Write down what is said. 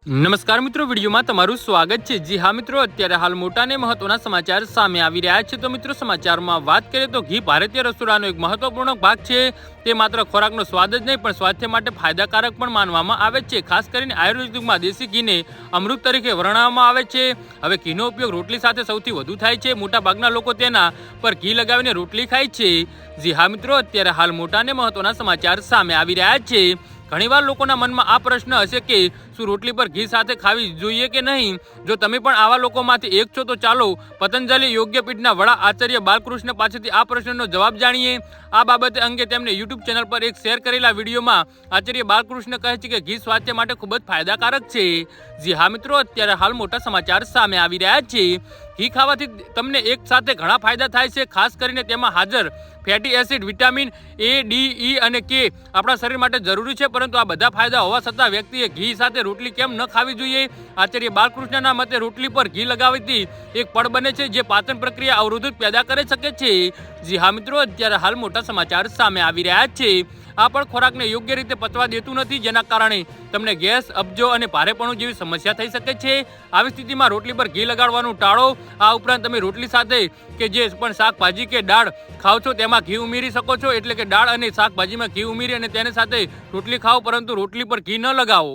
નમસ્કાર મિત્રો, વિડીયોમાં તમારું સ્વાગત છે। જી હા મિત્રો, અત્યારે હાલ મોટા અને મહત્વના સમાચાર સામે આવી રહ્યા છે। તો મિત્રો, સમાચારમાં વાત કરીએ તો ઘી ભારતીય રસોડાનો એક મહત્વપૂર્ણ ભાગ છે। તે માત્ર ખોરાકનો સ્વાદ જ નહીં પણ સ્વાસ્થ્ય માટે ફાયદાકારક પણ માનવામાં આવે છે। ખાસ કરીને આયુર્વેદમાં દેશી ઘીને અમૃત તરીકે વર્ણવવામાં આવે છે। હવે ઘીનો ઉપયોગ રોટલી સાથે સૌથી વધુ થાય છે। મોટાભાગના લોકો તેના પર ઘી લગાવીને રોટલી ખાય છે। જી હા મિત્રો, અત્યારે હાલ મોટા અને મહત્વના સમાચાર સામે આવી રહ્યા છે। ઘણીવાર લોકોના મનમાં આ પ્રશ્ન હશે કે શું રોટલી પર ઘી સાથે ખાવી જોઈએ કે નહીં। જો તમે પણ આવા લોકોમાંથી એક છો તો ચાલો પતંજલિ યોગ્યપીઠના વડા આચાર્ય બાલકૃષ્ણ પાસેથી આ પ્રશ્નનો જવાબ જાણીએ। આ બાબતે અંગે તેમણે યુટ્યુબ ચેનલ પર એક શેર કરેલા વિડીયોમાં આચાર્ય બાલકૃષ્ણ કહે છે કે ઘી સ્વાસ્થ્ય માટે ખૂબ જ ફાયદાકારક છે। જી હા મિત્રો, અત્યારે હાલ મોટા સમાચાર સામે આવી રહ્યા છે। ઘી ખાવાથી તમને એક સાથે ઘણા ફાયદા થાય છે। ખાસ કરીને તેમાં હાજર fatty acid, vitamin A, D, E અને કે આપણા શરીર માટે જરૂરી છે। પરંતુ આ બધા ફાયદા હોવા છતાં વ્યક્તિએ ઘી સાથે રોટલી કેમ ન ખાવી જોઈએ। આચાર્ય બાલકૃષ્ણના મતે રોટલી પર ઘી લગાવવાથી એક પડ બને છે જે પાચન પ્રક્રિયા અવરોધ પેદા કરી શકે છે। જી હા મિત્રો, અત્યારે હાલ મોટા સમાચાર સામે આવી રહ્યા છે। આ પણ ખોરાકને યોગ્ય રીતે પચવા દેતું નથી, જેના કારણે તમને ગેસ, અબજો અને ભારેપણું જેવી સમસ્યા થઈ શકે છે। આવી સ્થિતિમાં રોટલી પર ઘી લગાડવાનું ટાળો। આ ઉપરાંત તમે રોટલી સાથે કે જે પણ શાકભાજી કે દાળ ખાઓ છો તેમાં ઘી ઉમેરી શકો છો। એટલે કે દાળ અને શાકભાજીમાં ઘી ઉમેરી અને તેની સાથે રોટલી ખાઓ, પરંતુ રોટલી પર ઘી ન લગાવો।